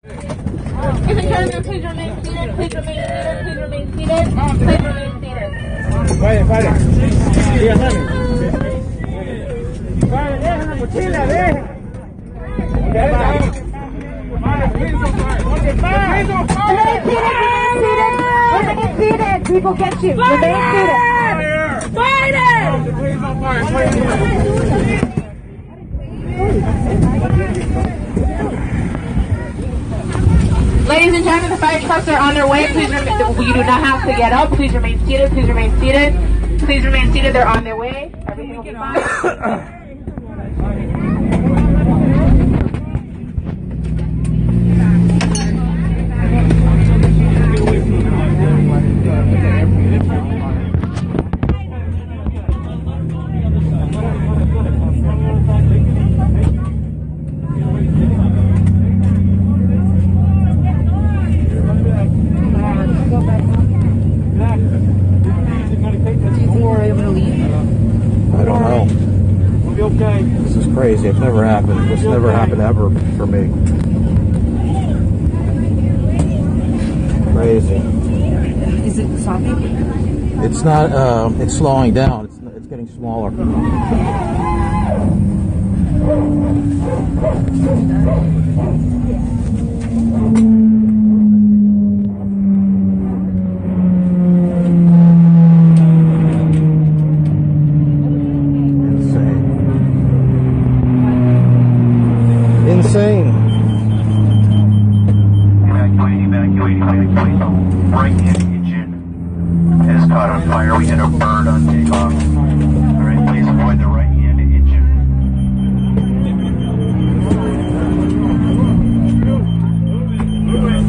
If you're trying to please remain seated, please remain seated, please remain seated, please remain seated. Vaya. Dígame. Vaya, deja la mochila, deja. Remain seated. People get you. Remain seated. Ladies and gentlemen, the fire trucks are on their way. Please remain, you do not have to get up. Please remain seated. Please remain seated. Please remain seated. They're on their way. Everything will be fine. I don't know. This is crazy. It's never happened. This never happened ever for me. Crazy. Is it stopping? It's not. It's slowing down. It's getting smaller. Insane. Evacuating. Right engine has caught on fire. We had a bird on takeoff. All right, please avoid the right